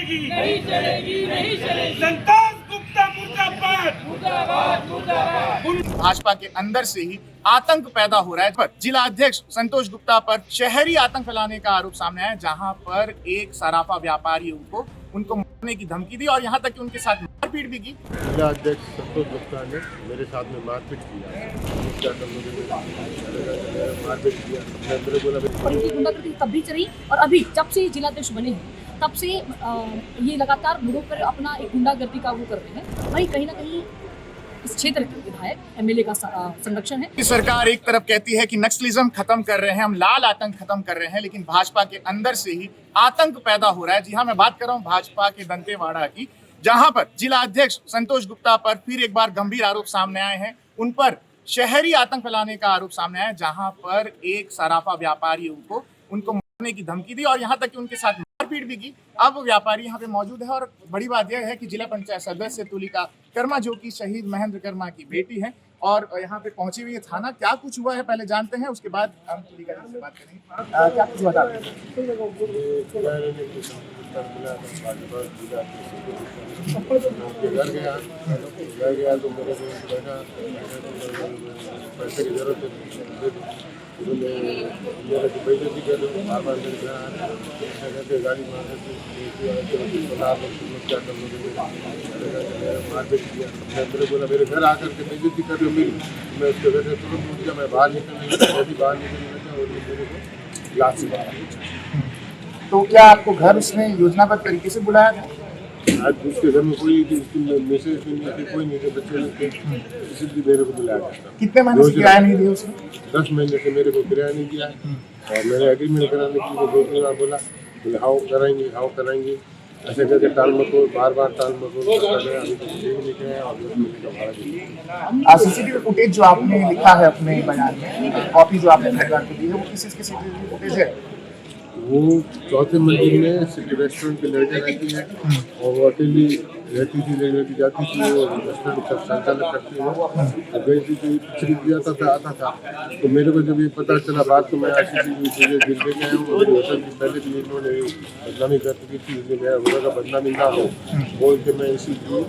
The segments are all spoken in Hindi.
चलेगी, नहीं चलेगी, नहीं चलेगी। संतोष गुप्ता मुर्दाबाद, मुर्दाबाद, मुर्दाबाद। भाजपा के अंदर से ही आतंक पैदा हो रहा है। पर जिला अध्यक्ष संतोष गुप्ता पर शहरी आतंक फैलाने का आरोप सामने आया, जहां पर एक सराफा व्यापारी उनको मारने की धमकी दी और यहां तक कि उनके साथ मारपीट भी की। जिला अध्यक्ष संतोष गुप्ता ने मेरे साथ में मारपीट किया, मारपीट किया। और इनकी गुंडागर्दी तब भी चली और अभी जब से जिला अध्यक्ष बने हैं तब से ये लगातार लोगों पर अपना एक गुंडागर्दी का वो कर रहे हैं। वहीं कहीं ना कहीं इस क्षेत्र के विधायक एमएलए का संरक्षण है। सरकार एक तरफ कहती है कि नक्सलिज्म खत्म कर रहे हैं, हम लाल आतंक खत्म कर रहे हैं, लेकिन भाजपा के अंदर से ही आतंक पैदा हो रहा है। जी हाँ, मैं बात कर रहा हूँ भाजपा के दंतेवाड़ा की, जहां पर जिला अध्यक्ष संतोष गुप्ता पर फिर एक बार गंभीर आरोप सामने आए हैं। उन पर शहरी आतंक फैलाने का आरोप सामने आया, जहां पर एक सराफा व्यापारी उनको मारने की धमकी दी और यहां तक कि उनके साथ मारपीट भी की। अब व्यापारी यहाँ पे मौजूद है और बड़ी बात यह है कि जिला पंचायत सदस्य तुलिका कर्मा, जो कि शहीद महेंद्र कर्मा की बेटी है, और यहाँ पे पहुंची हुई है थाना। क्या कुछ हुआ है पहले जानते हैं, उसके बाद हम तुलिका जी से बात करेंगे। क्या कुछ बता रहे गया तो मेरे पैसे की जरूरत है, मेरे को पैसे भी कर दो, बार बार मेरे गाड़ी मार मारपीट किया। मेरे बोला मेरे घर आकर के बेइज्जती कर रही मेरी, मैं उसके घर से तुरंत उठ गया। मैं बाहर निकलने बाहर निकलने और मेरे को क्लास से बाहर। तो क्या आपको घर उसने योजनाबद्ध तरीके से बुलाया था? आज उसके घर में कोई मैसेज नहीं थी, कोई नहीं थे, बच्चे नहीं थे, इसलिए मेरे को बुलाया था। कितने महीने से किराया नहीं दिया उसने? 10 महीने से मेरे को किराया नहीं दिया है और मैंने एग्रीमेंट कराने के लिए 2-3 बार बोला, बोले हाउ कराएंगे, ऐसे करके टाल मटोल, बार टाल मटोल करता गया। अभी तो ठीक नहीं गया और 10 महीने का भाड़ा दिया। सीसीटीवी फुटेज जो आपने लिखा है अपने बयान में, कॉपी जो आपने सरकार को दी है, वो किस की सीसीटीवी फुटेज है? वो 4थे मंजिल में सिटी रेस्टोरेंट की लड़कियाँ रहती हैं और वो अकेली रहती थी, लेकर जाती थी, वो रेस्टोरेंट का संचालक करती है। तो गई थी तो पिछड़ी दिया था आता था। तो मेरे को जब ये पता चला बात, तो मैं CCTV चीज़ें गिर के गया हूँ। होटल की पहले भी इन्होंने बदनामी कर चुकी थी, इसलिए मेरा होटल का बदनामी ना हो बोल के मैं इसीलिए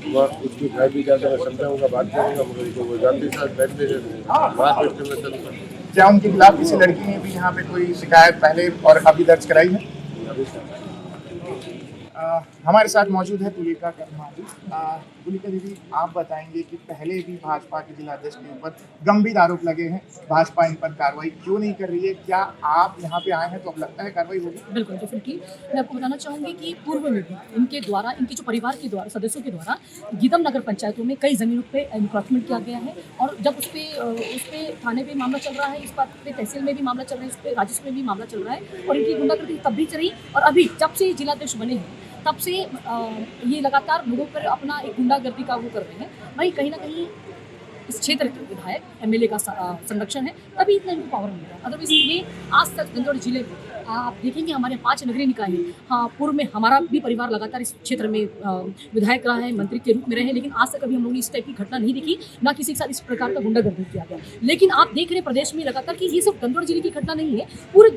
वहाँ उसकी घर भी जाकर मैं समझाऊँगा, बात करूँगा, मगर तो वो जाते साथ बैठने बात करते मैं चलूँगा। क्या उनके खिलाफ किसी लड़की ने भी यहाँ पे कोई शिकायत पहले और अभी दर्ज कराई है? हमारे साथ मौजूद है तुलिका कर्मा जी। तुलिका दीदी, आप बताएंगे कि पहले भी भाजपा के जिला अध्यक्ष के ऊपर गंभीर आरोप लगे हैं, भाजपा इन पर कार्रवाई क्यों नहीं कर रही है? क्या आप यहाँ पे आए हैं तो अब लगता है कार्रवाई होगी? बिल्कुल डेफिनेटली। मैं आपको बताना चाहूँगी कि पूर्व में भी इनके द्वारा, इनके जो परिवार के द्वारा, सदस्यों के द्वारा गीदम नगर पंचायतों में कई ज़मीनों पे एनक्रॉचमेंट किया गया है और जब उस पर थाने पे मामला चल रहा है, इस बात पे तहसील में भी मामला चल रहा है, इस पर राजस्व में भी मामला चल रहा है और इनकी गुंडागर्दी तब भी चली और अभी जब से जिला अध्यक्ष बने हैं तब से ये लगातार लोगों पर अपना एक गुंडागर्दी का वो कर रहे हैं। वहीं कहीं ना कहीं इस क्षेत्र के विधायक एमएलए का संरक्षण है, तभी इतना इनको पावर मिल रहा है। अदरवाइज ये आज तक दंतेवाड़ा जिले में आप देखेंगे हमारे 5 नगरीय निकाय हैं। हाँ, पूर्व में हमारा भी परिवार लगातार इस क्षेत्र में विधायक रहा है, मंत्री के रूप में रहे, लेकिन आज तक कभी हम लोगों ने इस टाइप की घटना नहीं देखी, ना किसी के साथ इस प्रकार का गुंडागर्दी किया गया। लेकिन आप देख रहे हैं प्रदेश में लगातार कि ये सिर्फ दंतेवाड़ा जिले की घटना नहीं है, पूरे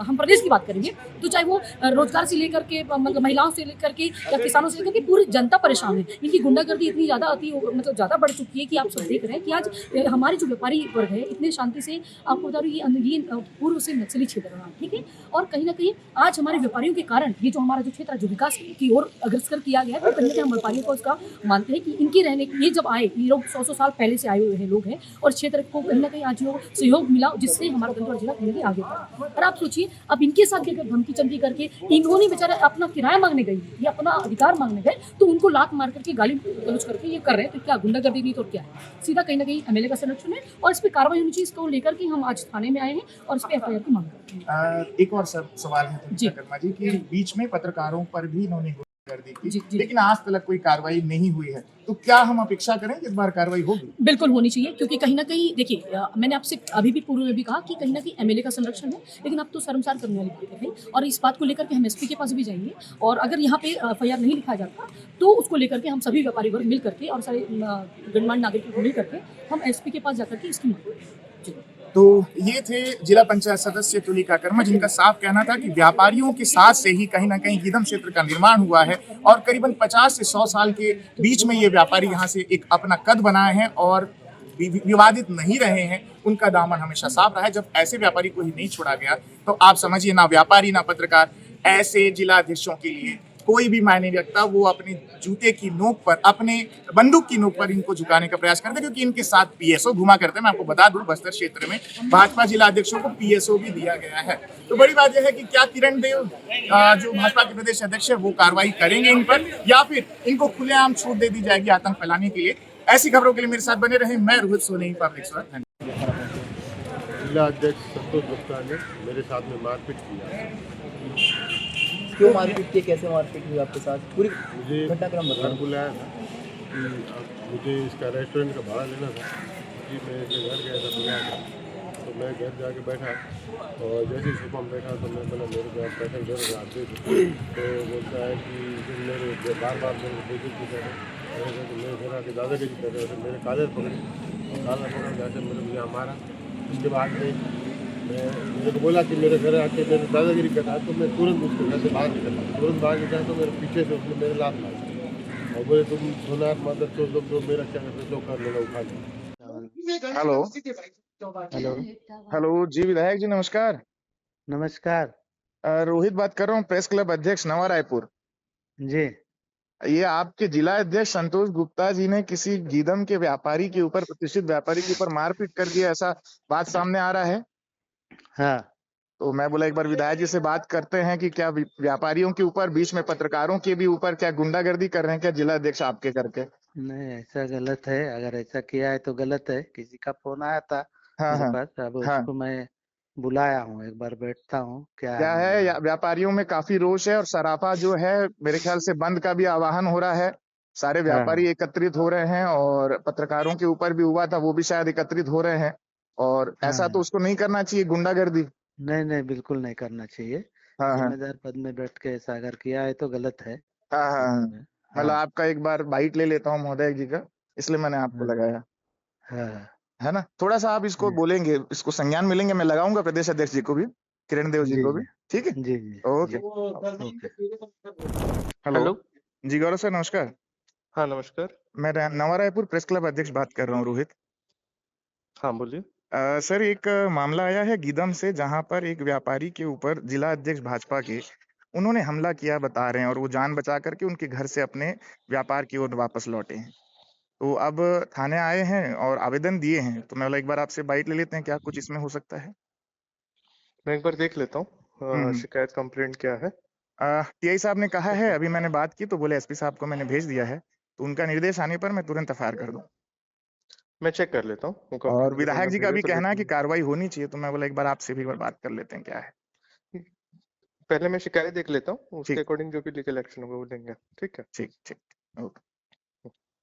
हम प्रदेश की बात करेंगे तो चाहे वो रोजगार से लेकर के, मतलब महिलाओं से लेकर के या किसानों से लेकर के पूरी जनता परेशान है। इनकी गुंडागर्दी इतनी ज़्यादा मतलब ज़्यादा बढ़ चुकी है कि आप सब देख रहे हैं कि आज हमारे जो व्यापारी वर्ग है इतने शांति से, आपको बता रही ये पूर्व से नक्सली क्षेत्र रहा, ठीक है। और कहीं ना कहीं आज हमारे व्यापारियों के कारण ये जो हमारा जो क्षेत्र जो विकास की ओर अग्रसर किया गया है, तो कहीं ना कहीं हम व्यापारियों को उसका मानते हैं कि इनके रहने, ये जब आए, ये लोग 100 साल पहले से आए हुए हैं लोग हैं और क्षेत्र को कहीं ना कहीं आज जो सहयोग मिला, जिससे हमारा दंतेवाड़ा जिला कहीं आगे बढ़ा। और आप सोचिए अब इनके साथ भी अगर धमकी चमकी करके इन्होंने बेचारे अपना किराया मांगने गई या अपना अधिकार मांगने गए तो उनको लात मार करके गाली गलौज करके ये कर रहे हैं, तो क्या गुंडागर्दी नहीं तो क्या है? सीधा कहीं ना कहीं एमएलए का संरक्षण है और इस पर कार्रवाई होनी चाहिए। इसको लेकर के हम आज थाने में आए हैं और इस पर FIR की मांग करते हैं। एक और सवाल है तुलिका कर्मा जी कि बीच में पत्रकारों पर भी इन्होंने गुंडागर्दी की, लेकिन आज तक कोई कार्रवाई नहीं हुई है, तो क्या हम अपेक्षा करें इस बार कार्रवाई होगी? बिल्कुल होनी चाहिए, क्योंकि कहीं ना कहीं देखिए, मैंने आपसे अभी भी पूर्व में भी कहा कि कहीं ना कहीं एमएलए का संरक्षण है, लेकिन अब तो शर्मसार करने वाली बात है और इस बात को लेकर के हम SP के पास भी जाएंगे और अगर यहाँ पे FIR नहीं लिखा जाता तो उसको लेकर के हम सभी व्यापारी वर्ग मिल करके और सारे गणमान्य नागरिकों को मिल करके हम SP के पास जाकर के इसकी मांग करेंगे। तो ये थे जिला पंचायत सदस्य तुलिका कर्मा, जिनका साफ कहना था कि व्यापारियों के साथ से ही कहीं ना कहीं गीदम क्षेत्र का निर्माण हुआ है और करीबन 50 से 100 साल के बीच में ये व्यापारी यहाँ से एक अपना कद बनाए हैं और विवादित नहीं रहे हैं। उनका दामन हमेशा साफ रहा है। जब ऐसे व्यापारी को ही नहीं छोड़ा गया तो आप समझिए, ना व्यापारी ना पत्रकार, ऐसे जिला अध्यक्षों के लिए कोई भी मायने नहीं रखता। वो अपने जूते की नोक पर, अपने बंदूक की नोक पर इनको झुकाने का प्रयास करते, क्योंकि इनके साथ पीएसओ घुमा करते हैं। मैं आपको बता दूं, बस्तर क्षेत्र में भाजपा जिला अध्यक्षों को पीएसओ भी दिया गया है। तो बड़ी बात यह है कि क्या किरण देव जो भाजपा के प्रदेश अध्यक्ष है वो कार्रवाई करेंगे इन पर, या फिर इनको खुलेआम छूट दे दी जाएगी आतंक फैलाने के लिए। ऐसी खबरों के लिए मेरे साथ बने रहे। मैं रोहित सोनी, पब्लिक स्वर। जिला अध्यक्ष संतोष गुप्ता ने मेरे साथ में मारपीट किया। क्यों मारपीट की, कैसे मारपीट हुई आपके साथ, पूरी मुझे घटनाक्रम घर बताओ। बुलाया था कि अब मुझे इसका रेस्टोरेंट का भाड़ा लेना था कि मैं इसके घर गया था, बुलाया था। तो मैं घर जाके बैठा और जैसे ही सुबह में बैठा तो मैं बोला मेरे को आप पैसा जरूर आप दे दो। तो बोलता है कि फिर मेरे बार बार मेरे बेइज्जती कर रहे, मेरे घर आके दादागिरी कर रहे थे। मेरे कालर पकड़ी और कालर पकड़ जैसे मेरे को यहाँ मारा। उसके बाद में मेरे को बोला कि मेरे घर आके मेरे दादागिरी कर रहा है। तो मैं तुरंत उसके घर से बाहर निकला। तुरंत बाहर निकला तो मेरे पीछे से उसने मेरे लात मारा और बोले तुम सोनार मदद तो लोग जो मेरा क्या करते तो कर लेना, उठा लो। हेलो हेलो, हेलो जी, विधायक जी नमस्कार। नमस्कार रोहित बात कर रहा हूँ, प्रेस क्लब अध्यक्ष नवा रायपुर। जी। ये आपके जिला अध्यक्ष संतोष गुप्ता जी ने किसी गीदम के व्यापारी के ऊपर, प्रतिष्ठित व्यापारी के ऊपर मारपीट कर दिया, ऐसा बात सामने आ रहा है। हाँ, तो मैं बोला एक बार विधायक जी से बात करते हैं कि क्या व्यापारियों के ऊपर, बीच में पत्रकारों के भी ऊपर क्या गुंडागर्दी कर रहे हैं क्या जिला अध्यक्ष आपके करके? नहीं ऐसा गलत है। अगर ऐसा किया है तो गलत है। किसी का फोन आया था हाँ मेरे हाँ पास, अब हाँ। उसको मैं बुलाया हूँ, एक बार बैठता हूँ क्या क्या है है, मामला। व्यापारियों में काफी रोष है और सराफा जो है मेरे ख्याल से बंद का भी आह्वान हो रहा है। सारे हाँ व्यापारी एकत्रित हो रहे हैं और पत्रकारों के ऊपर भी हुआ था, वो भी शायद एकत्रित हो रहे हैं। और ऐसा तो हाँ, उसको नहीं करना चाहिए, गुंडागर्दी। नहीं नहीं बिल्कुल नहीं करना चाहिए। हाँ हाँ जिम्मेदार पद में बैठ के ऐसा अगर किया है तो गलत है। हाँ हाँ हाँ। समझ में? मतलब हाँ आपका एक बार बाइट ले लेता हूँ महोदय जी का, इसलिए मैंने आपको हाँ लगाया, हाँ है ना। थोड़ा सा आप इसको बोलेंगे, इसको संज्ञान मिलेंगे, मैं लगाऊंगा प्रदेश अध्यक्ष जी को भी, किरण देव जी जी को जी भी। ठीक है, जी जी ओके। जी ओके। Hello hello. जी, गौरव सर नमस्कार। हाँ, नमस्कार। मैं नवा रायपुर प्रेस क्लब अध्यक्ष बात कर रहा हूँ, रोहित। हाँ, बोलिए। सर एक मामला आया है गीदम से, जहां पर एक व्यापारी के ऊपर जिला अध्यक्ष भाजपा के, उन्होंने हमला किया बता रहे हैं, और वो जान बचा करके उनके घर से अपने व्यापार की ओर वापस लौटे हैं। तो अब थाने आए हैं और आवेदन दिए हैं। तो मैं बोला एक बार आपसे बाइट ले लेते हैं, क्या कुछ इसमें हो सकता है? मैं एक बार देख लेता हूँ हम्म। शिकायत कंप्लेंट क्या है। टीआई साहब ने कहा है, अभी मैंने बात की तो बोले एसपी साहब को मैंने भेज दिया है, तो उनका निर्देश आने पर मैं तुरंत एफआईआर कर दूं। मैं चेक कर लेता हूँ वो और कंप्लेंट विधायक जी का भेजा भी तो कहना है कि लेकिन कार्रवाई होनी चाहिए, तो मैं बोला एक बार आपसे भी एक बार बात कर लेते हैं क्या है। पहले मैं शिकायत देख लेता हूँ, उसके ठीक अकॉर्डिंग जो भी लीगल एक्शन होगा वो लेंगे। ठीक है। ठीक ठीक, ओके।